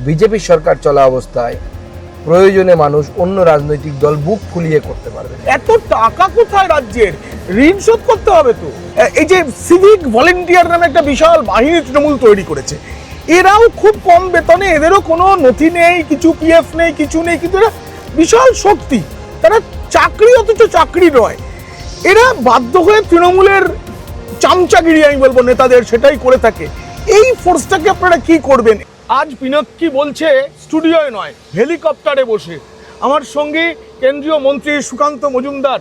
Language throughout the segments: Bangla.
বিজেপি সরকার চলা অবস্থায় প্রয়োজনে মানুষ অন্য রাজনৈতিক দল বুক ফুলিয়ে করতে পারবে। এত টাকা কোথায় রাজ্যের? ঋণ শোধ করতে হবে তো। এই যে সিভিক ভলেন্টিয়ার নামে একটা বিশাল বাহিনী তৃণমূল তৈরি করেছে, এরাও খুব কম বেতনে, এদেরও কোনো নথি নেই, কিছু পিএফ নেই, কিছু নেই, কিন্তু এরা বিশাল শক্তি। তারা চাকরি অথচ চাকরি নয়, এরা বাধ্য হয়ে তৃণমূলের চামচাগিরি, আমি বলবো নেতাদের, সেটাই করে থাকে। এই ফোর্সটাকে আপনারা কি করবেন? আজ পিনাক্কি বলছে স্টুডিওয় নয়, হেলিকপ্টারে বসে। আমার সঙ্গে কেন্দ্রীয় মন্ত্রী সুকান্ত মজুমদার,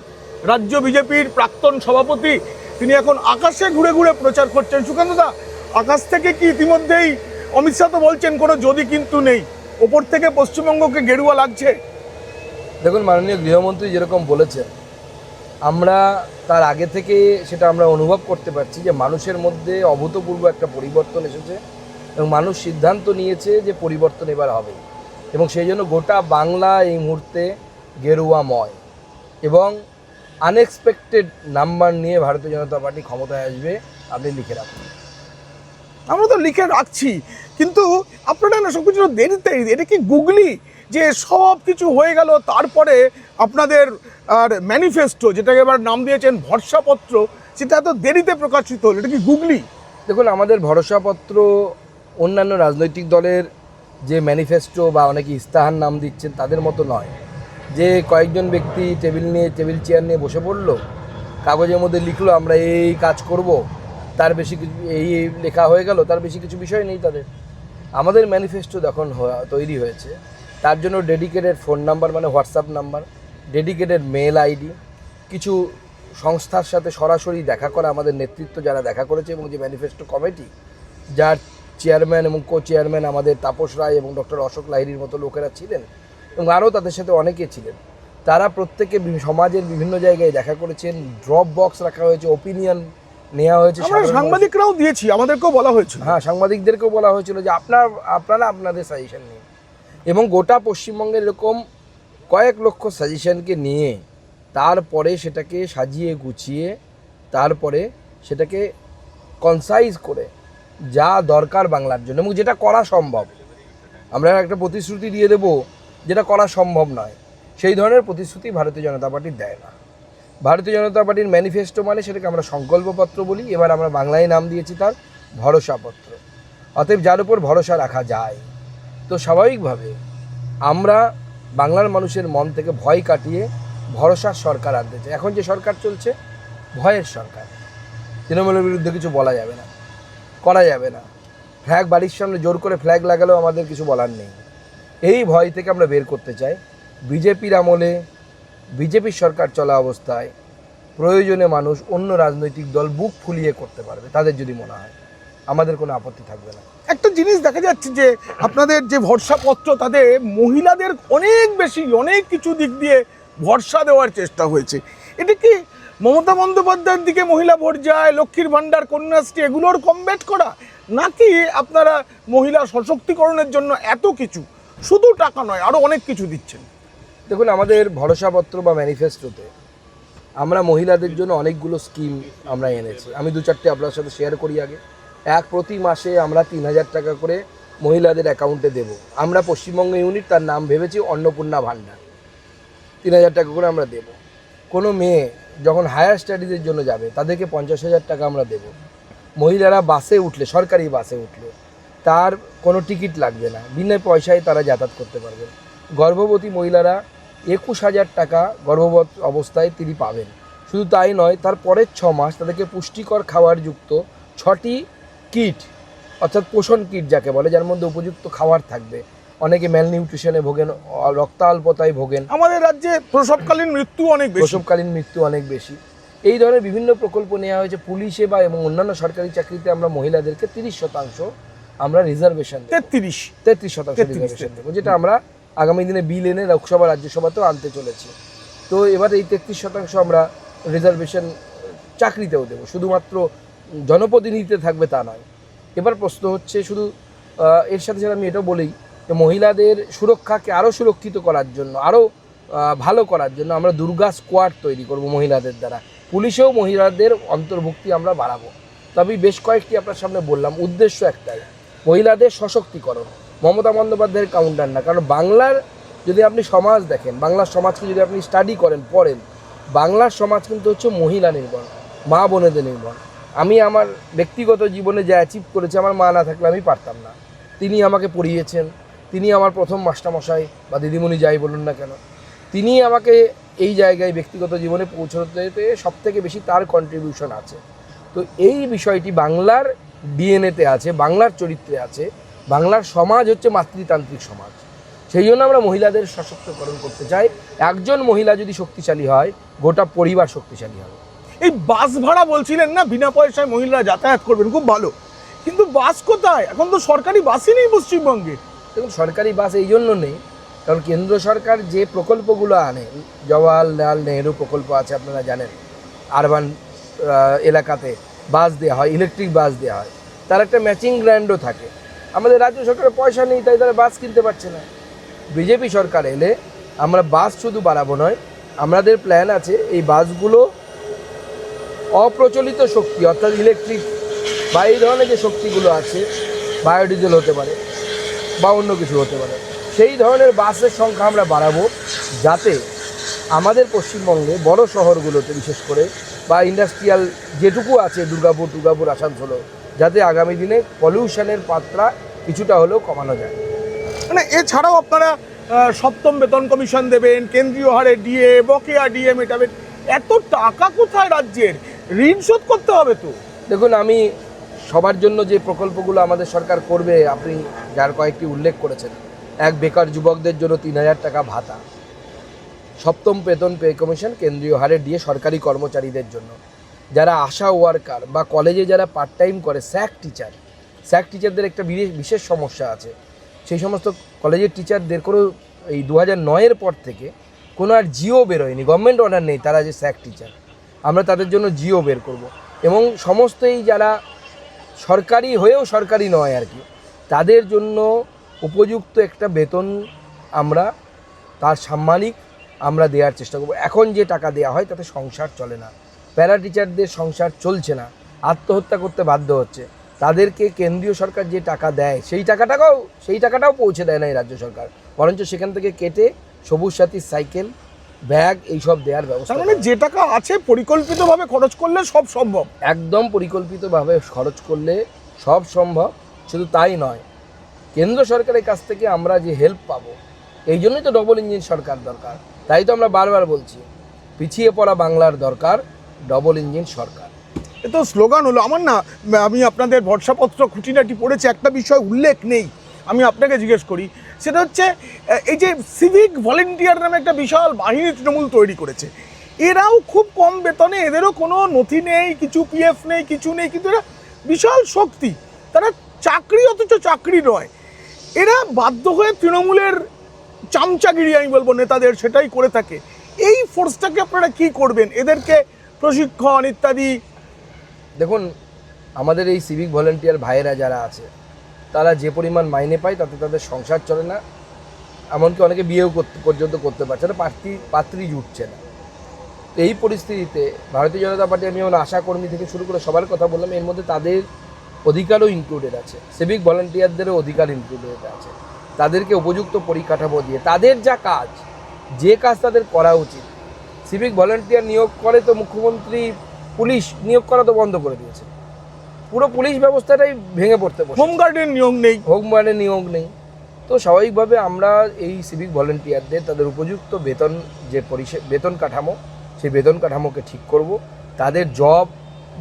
রাজ্য বিজেপির প্রাক্তন সভাপতি, তিনি এখন আকাশে ঘুরে ঘুরে প্রচার করছেন। সুকান্তদা, আকাশ থেকে কি ইতিমধ্যেই অমিত শাহ তো বলছেন কোনো যদি কিন্তু নেই, ওপর থেকে পশ্চিমবঙ্গকে গেরুয়া লাগছে? দেখুন, মাননীয় গৃহমন্ত্রী যেরকম বলেছেন, আমরা তার আগে থেকে সেটা আমরা অনুভব করতে পারছি যে মানুষের মধ্যে অভূতপূর্ব একটা পরিবর্তন এসেছে এবং মানুষ সিদ্ধান্ত নিয়েছে যে পরিবর্তন এবার হবে, এবং সেই জন্য গোটা বাংলা এই মুহূর্তে গেরুয়াময় এবং আনএক্সপেক্টেড নাম্বার নিয়ে ভারতীয় জনতা পার্টি ক্ষমতায় আসবে। আপনি লিখে রাখুন। আমরা তো লিখে রাখছি, কিন্তু আপনারা না সব কিছু দেরিতে, এটা কি গুগলি যে সব কিছু হয়ে গেল তারপরে আপনাদের আর ম্যানিফেস্টো, যেটাকে এবার নাম দিয়েছেন ভরসাপত্র, সেটা এত দেরিতে প্রকাশিত হলো, এটা কি গুগলি? দেখুন, আমাদের ভরসাপত্র অন্যান্য রাজনৈতিক দলের যে ম্যানিফেস্টো বা অনেকে ইস্তাহার নাম দিচ্ছেন তাদের মতো নয়, যে কয়েকজন ব্যক্তি টেবিল চেয়ার নিয়ে বসে পড়লো, কাগজের মধ্যে লিখলো আমরা এই কাজ করব, তার বেশি কিছু এই লেখা হয়ে গেল, তার বেশি কিছু বিষয় নেই তাদের। আমাদের ম্যানিফেস্টো যখন তৈরি হয়েছে, তার জন্য ডেডিকেটেড ফোন নাম্বার, মানে WhatsApp number, dedicated mail ID, কিছু সংস্থার সাথে সরাসরি দেখা করা, আমাদের নেতৃত্ব যারা দেখা করেছে, এবং যে ম্যানিফেস্টো কমিটি যার চেয়ারম্যান এবং কো চেয়ারম্যান আমাদের তাপস রায় এবং ডক্টর অশোক লাহিড়ির মতো লোকেরা ছিলেন, এবং আরও তাদের সাথে অনেকে ছিলেন, তারা প্রত্যেকে সমাজের বিভিন্ন জায়গায় দেখা করেছেন। ড্রপ বক্স রাখা হয়েছে, ওপিনিয়ন নেওয়া হয়েছে, সাংবাদিকরাও দিয়েছি, আমাদেরকেও বলা হয়েছিল। হ্যাঁ, সাংবাদিকদেরকেও বলা হয়েছিল যে আপনারা আপনাদের সাজেশন নিন, এবং গোটা পশ্চিমবঙ্গের এরকম কয়েক লক্ষ সাজেশনকে নিয়ে তারপরে সেটাকে সাজিয়ে গুছিয়ে তারপরে সেটাকে কনসাইজ করে যা দরকার বাংলার জন্য এবং যেটা করা সম্ভব। আমরা একটা প্রতিশ্রুতি দিয়ে দেব যেটা করা সম্ভব নয়, সেই ধরনের প্রতিশ্রুতি ভারতীয় জনতা পার্টি দেয় না। ভারতীয় জনতা পার্টির ম্যানিফেস্টো মানে সেটাকে আমরা সংকল্পপত্র বলি, এবার আমরা বাংলায় নাম দিয়েছি তার ভরসাপত্র। অতএব যার উপর ভরসা রাখা যায়, তো স্বাভাবিকভাবে আমরা বাংলার মানুষের মন থেকে ভয় কাটিয়ে ভরসার সরকার আনতে চাই। এখন যে সরকার চলছে ভয়ের সরকার, তৃণমূলের বিরুদ্ধে কিছু বলা যাবে না, করা যাবে না, ফ্ল্যাগ বাড়ির সামনে জোর করে ফ্ল্যাগ লাগালেও আমাদের কিছু বলার নেই। এই ভয় থেকে আমরা বের করতে চাই। বিজেপির আমলে, বিজেপির সরকার চলা অবস্থায় প্রয়োজনে মানুষ অন্য রাজনৈতিক দল বুক ফুলিয়ে করতে পারবে, তাদের যদি মনে হয়, আমাদের কোনো আপত্তি থাকবে না। একটা জিনিস দেখা যাচ্ছে যে আপনাদের যে ভরসাপত্র, তাতে মহিলাদের অনেক কিছু দিক দিয়ে ভরসা দেওয়ার চেষ্টা হয়েছে। এটা কি মমতা বন্দ্যোপাধ্যায়ের দিকে মহিলা ভোট যায়, লক্ষ্মীর ভাণ্ডার, কন্যাশ্রী, এগুলোর কমব্যাট করা, নাকি আপনারা মহিলা সশক্তিকরণের জন্য এত কিছু, শুধু টাকা নয় আরও অনেক কিছু দিচ্ছেন? দেখুন, আমাদের ভরসাপত্র বা ম্যানিফেস্টোতে আমরা মহিলাদের জন্য অনেকগুলো স্কিম আমরা এনেছি। আমি 2-4টে আপনার সাথে শেয়ার করি। আগে, প্রতি মাসে আমরা 3000 টাকা করে মহিলাদের অ্যাকাউন্টে দেব। আমরা পশ্চিমবঙ্গ ইউনিট তার নাম ভেবেছি অন্নপূর্ণা ভাণ্ডার। 3000 টাকা করে আমরা দেব। কোনো মেয়ে যখন হায়ার স্টাডিজের জন্য যাবে তাদেরকে 50,000 টাকা আমরা দেব। মহিলারা বাসে উঠলে, সরকারি বাসে উঠলে তার কোনো টিকিট লাগবে না, বিনা পয়সায় তারা যাতায়াত করতে পারবেন। গর্ভবতী মহিলারা 21,000 টাকা গর্ভবতী অবস্থায় তিনি পাবেন। শুধু তাই নয়, তার পরের 6 মাস তাদেরকে পুষ্টিকর খাবার যুক্ত 6টি কিট, অর্থাৎ পোষণ কিট যাকে বলে, যার মধ্যে উপযুক্ত খাবার থাকবে। অনেকে ম্যালনিউট্রিশনে ভোগেন, রক্তাল্পতায় ভোগেন। আমাদের রাজ্যে প্রসবকালীন মৃত্যু অনেক বেশি। এই ধরনের বিভিন্ন প্রকল্প নেওয়া হয়েছে। পুলিশে বা এবং অন্যান্য সরকারি চাকরিতে আমরা মহিলাদেরকে 30% আমরা রিজার্ভেশন, 33% রিজার্ভেশন দেবো, যেটা আমরা আগামী দিনে বিল এনে লোকসভা রাজ্যসভাতেও আনতে চলেছি। তো এবার এই 33% আমরা রিজার্ভেশন চাকরিতেও দেবো, শুধুমাত্র জনপ্রতিনিধিতে থাকবে তা নয়। এবার প্রশ্ন হচ্ছে শুধু এর সাথে সাথে আমি এটাও বলি যে মহিলাদের সুরক্ষাকে আরও সুরক্ষিত করার জন্য, আরও ভালো করার জন্য আমরা দুর্গা স্কোয়াড তৈরি করব মহিলাদের দ্বারা। পুলিশেও মহিলাদের অন্তর্ভুক্তি আমরা বাড়াবো। তবে বেশ কয়েকটি আপনার সামনে বললাম, উদ্দেশ্য একটাই, মহিলাদের সশক্তিকরণ। মমতা বন্দ্যোপাধ্যায়ের কাউন্টার না। কারণ বাংলার যদি আপনি সমাজ দেখেন, বাংলার সমাজকে যদি আপনি স্টাডি করেন, পড়েন, বাংলার সমাজ কিন্তু হচ্ছে মহিলা নির্ভর, মা বোনেদের নির্ভর। আমি আমার ব্যক্তিগত জীবনে যা অ্যাচিভ করেছি, আমার মা না থাকলে আমি পারতাম না। তিনি আমাকে পড়িয়েছেন, তিনি আমার প্রথম মাস্টারমশাই বা দিদিমণি যাই বলুন না কেন, তিনি আমাকে এই জায়গায় ব্যক্তিগত জীবনে পৌঁছতে সবথেকে বেশি তার কন্ট্রিবিউশন আছে। তো এই বিষয়টি বাংলার ডিএনএতে আছে, বাংলার চরিত্রে আছে। বাংলার সমাজ হচ্ছে মাতৃতান্ত্রিক সমাজ, সেই জন্য আমরা মহিলাদের সশক্তকরণ করতে চাই। একজন মহিলা যদি শক্তিশালী হয়, গোটা পরিবার শক্তিশালী হবে। এই বাস ভাড়া বলছিলেন না, বিনা পয়সায় মহিলারা যাতায়াত করবেন, খুব ভালো, কিন্তু বাস কোথায়? এখন তো সরকারি বাসই নেই পশ্চিমবঙ্গে। দেখুন, সরকারি বাস এই জন্য নেই কারণ কেন্দ্র সরকার যে প্রকল্পগুলো আনে, জওয়াহরলাল নেহরু প্রকল্প আছে আপনারা জানেন, আরবান এলাকাতে বাস দেওয়া হয়, ইলেকট্রিক বাস দেওয়া হয়, তার একটা ম্যাচিং গ্র্যান্ডও থাকে। আমাদের রাজ্য সরকারের পয়সা নেই, তাই তারা বাস কিনতে পারছে না। বিজেপি সরকার এলে আমরা বাস শুধু বাড়াবো নয়, আমাদের প্ল্যান আছে এই বাসগুলো অপ্রচলিত শক্তি অর্থাৎ ইলেকট্রিক বা এই ধরনের যে শক্তিগুলো আছে, বায়োডিজেল হতে পারে বা অন্য কিছু হতে পারে, সেই ধরনের বাসের সংখ্যা আমরা বাড়াবো, যাতে আমাদের পশ্চিমবঙ্গে বড় শহরগুলোতে বিশেষ করে বা ইন্ডাস্ট্রিয়াল যেটুকু আছে, দুর্গাপুর আসানসোলও, যাতে আগামী দিনে পলিউশনের মাত্রা কিছুটা হলেও কমানো যায়। মানে এছাড়াও আপনারা সপ্তম বেতন কমিশন দেবেন, কেন্দ্রীয় হারে ডিএ, বকেয়া ডিএ মেটাবেন। এত টাকা কোথায় রাজ্যের? ঋণ শোধ করতে হবে তো। দেখুন, আমি সবার জন্য যে প্রকল্পগুলো আমাদের সরকার করবে, আপনি যার কয়েকটি উল্লেখ করেছেন, এক বেকার যুবকদের জন্য 3,000 টাকা ভাতা, সপ্তম বেতন পে কমিশন কেন্দ্রীয় হারে ডিএ সরকারি কর্মচারীদের জন্য, যারা আশা ওয়ার্কার বা কলেজে যারা পার্ট টাইম করে, স্যাক টিচারদের একটা বিশেষ সমস্যা আছে। সেই সমস্ত কলেজের টিচারদের কোনো এই 2009-এর পর থেকে কোনো আর জিও বেরোয়নি, গভর্নমেন্ট অর্ডার নেই তারা যে স্যাক টিচার, আমরা তাদের জন্য জিও বের করব। এবং সমস্ত এই যারা সরকারি হয়েও সরকারি নয় আর কি, তাদের জন্য উপযুক্ত একটা বেতন আমরা তার সাম্মানিক আমরা দেওয়ার চেষ্টা করব। এখন যে টাকা দেওয়া হয় তাতে সংসার চলে না, প্যারা টিচারদের সংসার চলছে না, আত্মহত্যা করতে বাধ্য হচ্ছে। তাদেরকে কেন্দ্রীয় সরকার যে টাকা দেয় সেই টাকাটাও পৌঁছে দেয় না এই রাজ্য সরকার, বরঞ্চ সেখান থেকে কেটে সবুজ সাথী সাইকেল, ব্যাগ এইসব দেওয়ার ব্যবস্থা। মানে যে টাকা আছে পরিকল্পিতভাবে খরচ করলে সব সম্ভব। একদম পরিকল্পিতভাবে খরচ করলে সব সম্ভব। শুধু তাই নয়, কেন্দ্র সরকারের কাছ থেকে আমরা যে হেল্প পাবো, এই জন্যই তো ডবল ইঞ্জিন সরকার দরকার। তাই তো আমরা বারবার বলছি, পিছিয়ে পড়া বাংলার দরকার ডবল ইঞ্জিন সরকার। এ তো স্লোগান হলো। আমার না, আমি আপনাদের ভরসাপত্র খুঁটিনাটি পড়েছি, একটা বিষয় উল্লেখ নেই, আমি আপনাকে জিজ্ঞেস করি। সেটা হচ্ছে এই যে সিভিক ভলেন্টিয়ার নামে একটা বিশাল বাহিনী তৃণমূল তৈরি করেছে, এরাও খুব কম বেতনে, এদেরও কোনো নথি নেই, কিছু পিএফ নেই, কিছু নেই, কিন্তু এরা বিশাল শক্তি, তারা চাকরি অথচ চাকরি নয়, এরা বাধ্য হয়ে তৃণমূলের চামচাগিরি আমি বলবো নেতাদের, সেটাই করে থাকে। এই ফোর্সটাকে আপনারা কি করবেন? এদেরকে প্রশিক্ষণ ইত্যাদি। দেখুন, আমাদের এই সিভিক ভলেন্টিয়ার ভাইয়েরা যারা আছে, তারা যে পরিমাণ মাইনে পায় তাতে তাদের সংসার চলে না, এমনকি অনেকে বিয়েও পর্যন্ত করতে পারছে না, পাত্রী জুটছে না। তো এই পরিস্থিতিতে ভারতীয় জনতা পার্টি, আমি যেমন আশাকর্মী থেকে শুরু করে সবার কথা বললাম, এর মধ্যে তাদের অধিকারও ইনক্লুডেড আছে, সিভিক ভলেন্টিয়ারদেরও অধিকার ইনক্লুডেড আছে। তাদেরকে উপযুক্ত পরিকাঠামো দিয়ে তাদের যে কাজ তাদের করা উচিত। সিভিক ভলেন্টিয়ার নিয়োগ করে তো মুখ্যমন্ত্রী, পুলিশ নিয়োগ করা তো বন্ধ করে দিয়েছে, পুরো পুলিশ ব্যবস্থাটাই ভেঙে পড়তে বসেছে, হোমগার্ডের নিয়োগ নেই। তো স্বাভাবিকভাবে আমরা এই সিভিক ভলেন্টিয়ারদের তাদের উপযুক্ত বেতন, যে বেতন কাঠামো, সেই বেতন কাঠামোকে ঠিক করব। তাদের জব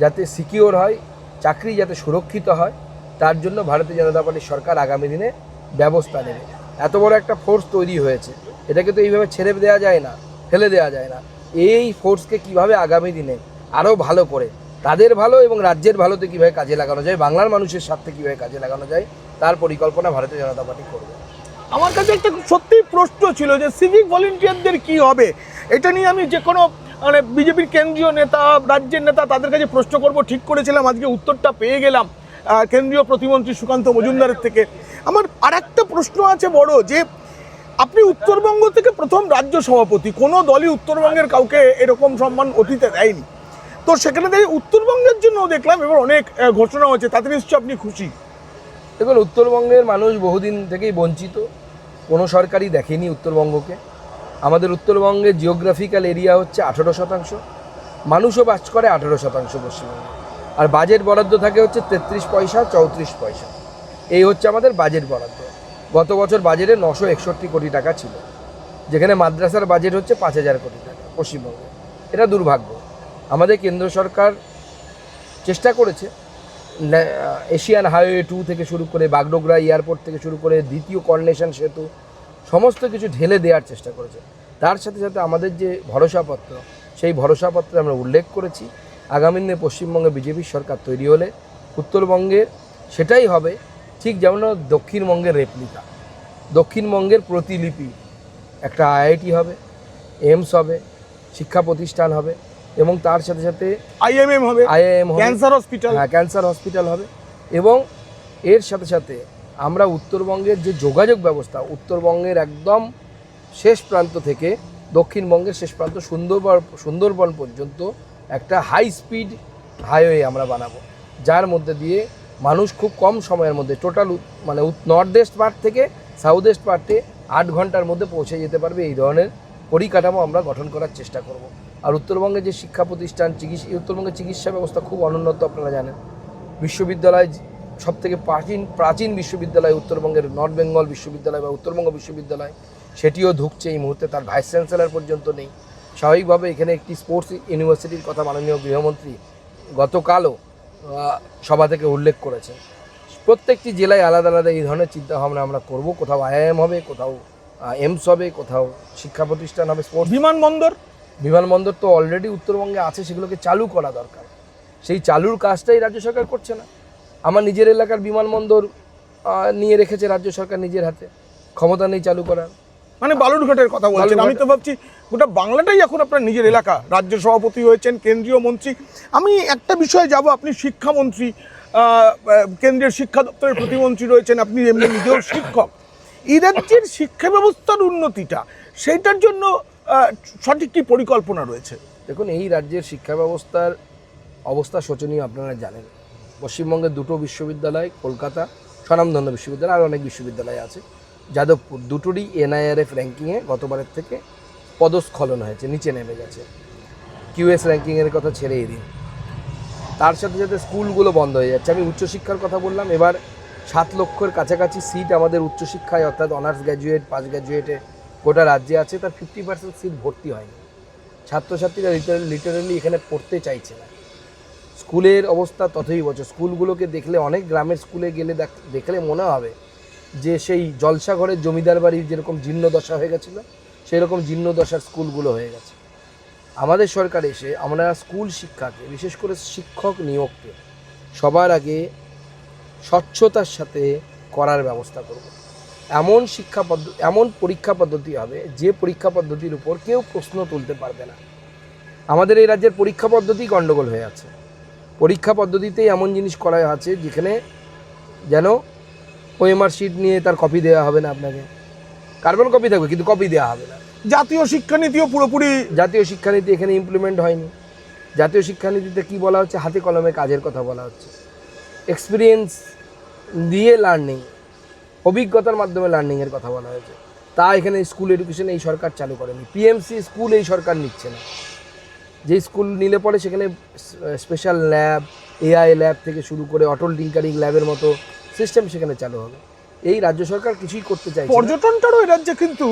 যাতে সিকিওর হয়, চাকরি যাতে সুরক্ষিত হয়, তার জন্য ভারতীয় জনতা পার্টির সরকার আগামী দিনে ব্যবস্থা নেবে। এত বড় একটা ফোর্স তৈরি হয়েছে, এটাকে তো এইভাবে ছেড়ে দেওয়া যায় না, ফেলে দেওয়া যায় না। এই ফোর্সকে কিভাবে আগামী দিনে আরও ভালো করে তাদের ভালো এবং রাজ্যের ভালোতে কীভাবে কাজে লাগানো যায়, বাংলার মানুষের স্বার্থে কীভাবে কাজে লাগানো যায়, তার পরিকল্পনা ভারতীয় জনতা পার্টি করবে। আমার কাছে একটা সত্যিই প্রশ্ন ছিল যে সিভিক ভলেন্টিয়ারদের কি হবে, এটা নিয়ে আমি যে কোনো মানে বিজেপির কেন্দ্রীয় নেতা, রাজ্যের নেতা, তাদের কাছে প্রশ্ন করব ঠিক করেছিলাম। আজকে উত্তরটা পেয়ে গেলাম কেন্দ্রীয় প্রতিমন্ত্রী সুকান্ত মজুমদারের থেকে। আমার আর একটা প্রশ্ন আছে বড়, যে আপনি উত্তরবঙ্গ থেকে প্রথম রাজ্য সভাপতি, কোনো দলই উত্তরবঙ্গের কাউকে এরকম সম্মান অতীতে দেয়নি। তো সেখানে দাঁড়িয়ে উত্তরবঙ্গের জন্য দেখলাম এবার অনেক ঘোষণা হচ্ছে, তাতে নিশ্চয়ই আপনি খুশি? দেখুন, উত্তরবঙ্গের মানুষ বহুদিন থেকেই বঞ্চিত, কোনো সরকারই দেখেনি উত্তরবঙ্গকে। আমাদের উত্তরবঙ্গের জিওগ্রাফিক্যাল এরিয়া হচ্ছে 18%, মানুষও বাস করে 18% পশ্চিমবঙ্গে, আর বাজেট বরাদ্দ থাকে হচ্ছে 33 পয়সা 34 পয়সা। এই হচ্ছে আমাদের বাজেট বরাদ্দ। গত বছর বাজেটে 961 কোটি টাকা ছিল, যেখানে মাদ্রাসার বাজেট হচ্ছে 5000 কোটি টাকা পশ্চিমবঙ্গে। এটা দুর্ভাগ্য। আমাদের কেন্দ্র সরকার চেষ্টা করেছে এশিয়ান হাইওয়ে 2 থেকে শুরু করে বাগডোগরা এয়ারপোর্ট থেকে শুরু করে দ্বিতীয় করনেশন সেতু সমস্ত কিছু ঢেলে দেওয়ার চেষ্টা করেছে। তার সাথে সাথে আমাদের যে ভরসাপত্র, সেই ভরসাপত্রে আমরা উল্লেখ করেছি আগামী দিনে পশ্চিমবঙ্গে বিজেপির সরকার তৈরি হলে উত্তরবঙ্গের সেটাই হবে, ঠিক যেমন দক্ষিণবঙ্গের রেপ্লিকা, দক্ষিণবঙ্গের প্রতিলিপি। একটা আইআইটি হবে, এইমস হবে, শিক্ষা প্রতিষ্ঠান হবে, এবং তার সাথে সাথে আইএমএম হবে, আইআইএম হবে, ক্যান্সার হসপিটাল, হ্যাঁ ক্যান্সার হসপিটাল হবে। এবং এর সাথে সাথে আমরা উত্তরবঙ্গের যে যোগাযোগ ব্যবস্থা, উত্তরবঙ্গের একদম শেষ প্রান্ত থেকে দক্ষিণবঙ্গের শেষ প্রান্ত সুন্দরবন পর্যন্ত একটা হাই স্পিড হাইওয়ে আমরা বানাবো, যার মধ্যে দিয়ে মানুষ খুব কম সময়ের মধ্যে টোটাল মানে নর্থ ইস্ট পার্ট থেকে সাউথ ইস্ট পার্টে 8 ঘন্টার মধ্যে পৌঁছে যেতে পারবে। এই ধরনের পরিকাঠামো আমরা গঠন করার চেষ্টা করব। আর উত্তরবঙ্গের যে শিক্ষা প্রতিষ্ঠান, উত্তরবঙ্গের চিকিৎসা ব্যবস্থা খুব অনুন্নত, আপনারা জানেন। বিশ্ববিদ্যালয় সবথেকে প্রাচীন বিশ্ববিদ্যালয় উত্তরবঙ্গের নর্থ বেঙ্গল বিশ্ববিদ্যালয় বা উত্তরবঙ্গ বিশ্ববিদ্যালয়, সেটিও ঢুকছে এই মুহূর্তে, তার ভাইস চ্যান্সেলর পর্যন্ত নেই। স্বাভাবিকভাবে এখানে একটি স্পোর্টস ইউনিভার্সিটির কথা মাননীয় গৃহমন্ত্রী গতকালও সভা থেকে উল্লেখ করেছেন। প্রত্যেকটি জেলায় আলাদা আলাদা এই ধরনের চিন্তাভাবনা আমরা করব। কোথাও আইআইএম হবে, কোথাও এইমস হবে, কোথাও শিক্ষা প্রতিষ্ঠান হবে, স্পোর্টস। বিমানবন্দর তো অলরেডি উত্তরবঙ্গে আছে, সেগুলোকে চালু করা দরকার। সেই চালুর কাজটাই রাজ্য সরকার করছে না। আমার নিজের এলাকার বিমানবন্দর নিয়ে রেখেছে রাজ্য সরকার নিজের হাতে, ক্ষমতা নেই চালু করার। মানে বালুরঘাটের কথা বলছেন? আমি তো ভাবছি গোটা বাংলাটাই এখন আপনার নিজের এলাকা। রাজ্য সভাপতি হয়েছেন, কেন্দ্রীয় মন্ত্রী। আমি একটা বিষয়ে যাব, আপনি শিক্ষামন্ত্রী, কেন্দ্রীয় শিক্ষা দপ্তরের প্রতিমন্ত্রী রয়েছেন, আপনি এমনি নিজেও শিক্ষক। এই রাজ্যের শিক্ষা ব্যবস্থার উন্নতিটা, সেইটার জন্য সঠিক কী পরিকল্পনা রয়েছে? দেখুন, এই রাজ্যের শিক্ষা ব্যবস্থার অবস্থা শোচনীয়, আপনারা জানেন। পশ্চিমবঙ্গের দুটো বিশ্ববিদ্যালয়, কলকাতা স্বনামধন্য বিশ্ববিদ্যালয়, আর অনেক বিশ্ববিদ্যালয় আছে, যাদবপুর, দুটোরই এনআইআরএফ র্যাঙ্কিংয়ে গতবারের থেকে পদস্খলন হয়েছে, নিচে নেমে গেছে। কিউএস র্যাঙ্কিংয়ের কথা ছেড়েই দিন। তার সাথে সাথে স্কুলগুলো বন্ধ হয়ে যাচ্ছে। আমি উচ্চশিক্ষার কথা বললাম, এবার 7 লক্ষের কাছাকাছি সিট আমাদের উচ্চশিক্ষায়, অর্থাৎ অনার্স গ্র্যাজুয়েট, পাস্ট গ্র্যাজুয়েটে গোটা রাজ্যে আছে, তার 50% সিট ভর্তি হয়নি। ছাত্রছাত্রীরা লিটারেলি এখানে পড়তে চাইছে না। স্কুলের অবস্থা ততই বছর। স্কুলগুলোকে দেখলে, অনেক গ্রামের স্কুলে গেলে দেখলে মনে হবে যে সেই জলসাঘরের জমিদার বাড়ির যেরকম জীর্ণদশা হয়ে গেছিলো, সেই রকম জীর্ণদশার স্কুলগুলো হয়ে গেছে। আমাদের সরকার এসে আমরা স্কুল শিক্ষাকে, বিশেষ করে শিক্ষক নিয়োগকে সবার আগে স্বচ্ছতার সাথে করার ব্যবস্থা করব। এমন পরীক্ষা পদ্ধতি হবে, যে পরীক্ষা পদ্ধতির উপর কেউ প্রশ্ন তুলতে পারবে না। আমাদের এই রাজ্যের পরীক্ষা পদ্ধতি গণ্ডগোল হয়ে আছে। পরীক্ষা পদ্ধতিতেই এমন জিনিস করা আছে যেখানে যেন ওএমআর শিট নিয়ে তার কপি দেওয়া হবে না, আপনাকে কার্বন কপি থাকবে কিন্তু কপি দেওয়া হবে না। জাতীয় শিক্ষানীতিও পুরোপুরি, জাতীয় শিক্ষানীতি এখানে ইমপ্লিমেন্ট হয়নি। জাতীয় শিক্ষানীতিতে কি বলা হচ্ছে? হাতে কলমে কাজের কথা বলা হচ্ছে, এক্সপিরিয়েন্স দিয়ে লার্নিং, অভিজ্ঞতার মাধ্যমে লার্নিংয়ের কথা বলা হয়েছে। তা এখানে স্কুল এডুকেশন এই সরকার চালু করেনি। পিএমসি স্কুল এই সরকার নিচ্ছে না। যে স্কুল নিলে পরে সেখানে স্পেশাল ল্যাব, এআই ল্যাব থেকে শুরু করে অটল টিঙ্কারিং ল্যাবের মতো সিস্টেম সেখানে চালু হবে। এই রাজ্য সরকার কিছুই করতে চাইছে। পর্যটনটারও এই রাজ্যে কিন্তু,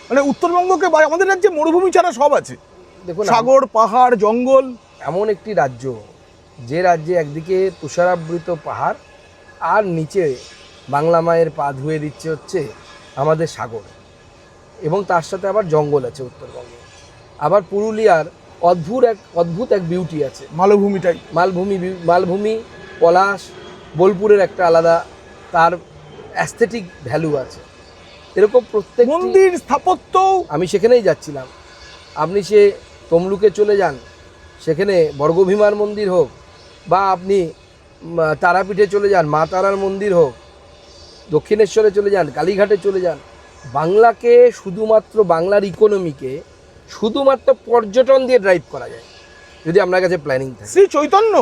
মানে উত্তরবঙ্গকে, আমাদের রাজ্যে মরুভূমি ছাড়া সব আছে। দেখুন, সাগর, পাহাড়, জঙ্গল, এমন একটি রাজ্য, যে রাজ্যে একদিকে তুষারাবৃত পাহাড়, আর নিচে বাংলা মায়ের পা ধুয়ে দিচ্ছে হচ্ছে আমাদের সাগর, এবং তার সাথে আবার জঙ্গল আছে উত্তরবঙ্গে। আবার পুরুলিয়ার অদ্ভুত এক বিউটি আছে, মালভূমিটাই। মালভূমি, পলাশ, বোলপুরের একটা আলাদা তার অ্যাস্থেটিক ভ্যালু আছে। এরকম প্রত্যেক মন্দির, স্থাপত্য, আমি সেখানেই যাচ্ছিলাম। আপনি সে তমলুকে চলে যান, সেখানে বর্গভীমার মন্দির হোক, বা আপনি তারাপীঠে চলে যান, মা তারার মন্দির হোক, দক্ষিণেশ্বরে চলে যান, কালীঘাটে চলে যান, বাংলাকে শুধুমাত্র, বাংলার ইকোনমিকে শুধুমাত্র পর্যটন দিয়ে ড্রাইভ করা যায় যদি আপনার কাছে প্ল্যানিং থাকে। শ্রী চৈতন্য,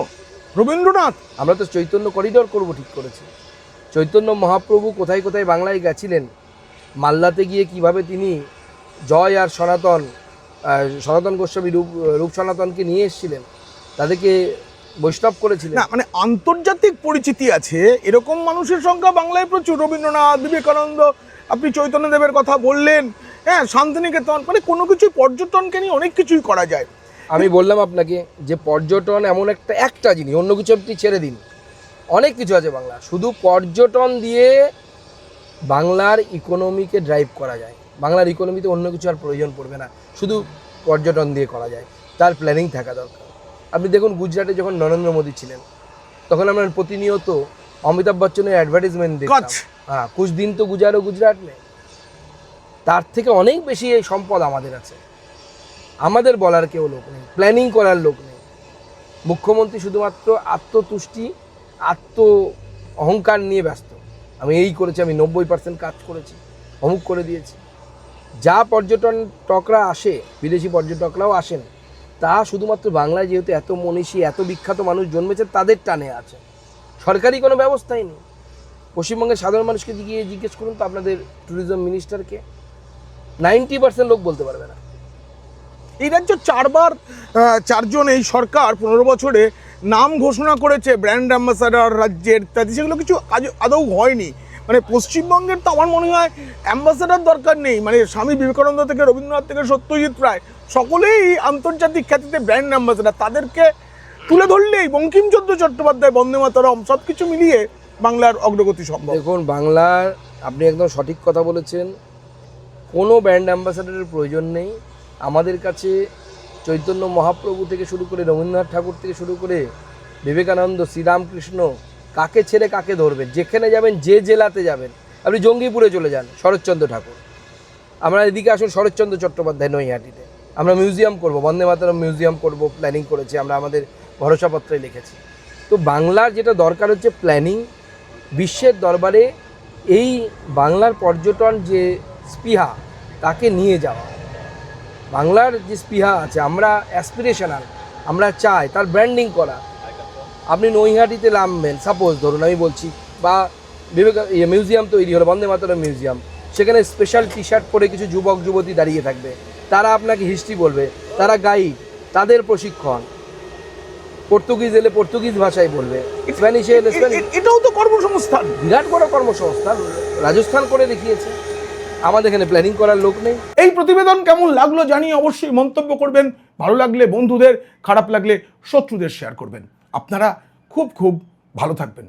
রবীন্দ্রনাথ, আমরা তো চৈতন্য করিডোর করব ঠিক করেছি। চৈতন্য মহাপ্রভু কোথায় কোথায় বাংলায় গেছিলেন, মাল্লাতে গিয়ে কিভাবে তিনি জয় আর সনাতন গোস্বামী রূপ সনাতনকে নিয়ে এসেছিলেন, তাদেরকে বৈষ্ণব করেছিলেন। না মানে আন্তর্জাতিক পরিচিতি আছে এরকম মানুষের সংখ্যা বাংলায় প্রচুর। রবীন্দ্রনাথ, বিবেকানন্দ, আপনি চৈতন্যদেবের কথা বললেন, হ্যাঁ, শান্তিনিকেতন, মানে কোনো কিছুই পর্যটনকে নিয়ে অনেক কিছুই করা যায়। আমি বললাম আপনাকে যে পর্যটন এমন একটা জিনিস, অন্য কিছু আপনি ছেড়ে দিন, অনেক কিছু আছে বাংলা। শুধু পর্যটন দিয়ে বাংলার ইকোনমিকে ড্রাইভ করা যায়। বাংলার ইকোনমিতে অন্য কিছু আর প্রয়োজন পড়বে না, শুধু পর্যটন দিয়ে করা যায়। তার প্ল্যানিং থাকা দরকার। আপনি দেখুন গুজরাটে যখন নরেন্দ্র মোদী ছিলেন, তখন আমরা প্রতিনিয়ত অমিতাভ বচ্চনের অ্যাডভার্টাইজমেন্ট দেখতাম। হ্যাঁ, কুছ দিন তো গুজারো গুজরাট মে। তার থেকে অনেক বেশি এই সম্পদ আমাদের আছে। আমাদের বলার কেউ লোক নেই, প্ল্যানিং করার লোক নেই। মুখ্যমন্ত্রী শুধুমাত্র আত্মতুষ্টি, অহংকার নিয়ে ব্যস্ত। আমি এই করেছি, আমি 90% কাজ করেছি, অমুক করে দিয়েছি। যা পর্যটকরা আসে, বিদেশি পর্যটকরাও আসেন, তা শুধুমাত্র বাংলায় যেহেতু এত মনীষী, এত বিখ্যাত মানুষ জন্মেছে, তাদের টানে আছে। সরকারি কোনো ব্যবস্থাই নেই। পশ্চিমবঙ্গের সাধারণ মানুষকে গিয়ে জিজ্ঞেস করুন তো আপনাদের ট্যুরিজম মিনিস্টারকে, 90% লোক বলতে পারবে না। এই রাজ্য চারজন এই সরকার 15 বছরে নাম ঘোষণা করেছে ব্র্যান্ড অ্যাম্বাসাডার রাজ্যের, তাতে সেগুলো কিছু আদৌ হয়নি। মানে পশ্চিমবঙ্গের তো আমার মনে হয় অ্যাম্বাসাডার দরকার নেই। মানে স্বামী বিবেকানন্দ থেকে রবীন্দ্রনাথ থেকে সত্যজিৎ রায়, সকলেই আন্তর্জাতিক খ্যাতিতে ব্র্যান্ড অ্যাম্বাসাডার। তাদেরকে তুলে ধরলেই বঙ্কিমচন্দ্র চট্টোপাধ্যায়, বন্দে মাতরম, সব কিছু মিলিয়ে বাংলার অগ্রগতি সম্ভব। দেখুন, বাংলার, আপনি একদম সঠিক কথা বলেছেন, কোনো ব্র্যান্ড অ্যাম্বাসাডারের প্রয়োজন নেই। আমাদের কাছে চৈতন্য মহাপ্রভু থেকে শুরু করে, রবীন্দ্রনাথ ঠাকুর থেকে শুরু করে, বিবেকানন্দ, শ্রীরামকৃষ্ণ, কাকে ছেড়ে কাকে ধরবেন? যেখানে যাবেন, যে জেলাতে যাবেন, আপনি জঙ্গিপুরে চলে যান, শরৎচন্দ্র ঠাকুর। আমরা এদিকে আসুন, শরৎচন্দ্র চট্টোপাধ্যায় নৈহাটিতে আমরা মিউজিয়াম করব, বন্দে মাতরম মিউজিয়াম করব, প্ল্যানিং করেছি আমরা, আমাদের ভরসাপত্রে লিখেছি। তো বাংলার যেটা দরকার হচ্ছে প্ল্যানিং। বিশ্বের দরবারে এই বাংলার পর্যটন যে স্পৃহা, তাকে নিয়ে যাওয়া। বাংলার যে স্পৃহা আছে, আমরা অ্যাসপিরেশনাল, আমরা চাই তার ব্র্যান্ডিং করা। আপনি নৈহাটিতে নামবেন, সাপোজ ধরুন আমি বলছি, বা মিউজিয়াম তৈরি হলো, বন্দে মাতরম মিউজিয়াম, সেখানে স্পেশাল টি শার্ট পরে কিছু যুবক যুবতী দাঁড়িয়ে থাকবে, তারা আপনাকে হিস্ট্রি বলবে, তারা গাইড, তাদের প্রশিক্ষণ। পর্তুগিজ এলে পর্তুগিজ ভাষায় বলবে, স্প্যানিশ এলে স্প্যানিশ। এটাও তো কর্মসংস্থান, বিরাট বড় কর্মসংস্থান রাজস্থান করে দেখিয়েছে। আমাদের এখানে প্ল্যানিং করার লোক নেই। এই প্রতিবেদন কেমন লাগলো জানিয়ে অবশ্যই মন্তব্য করবেন। ভালো লাগলে বন্ধুদের, খারাপ লাগলে শত্রুদের শেয়ার করবেন। আপনারা খুব খুব ভালো থাকবেন।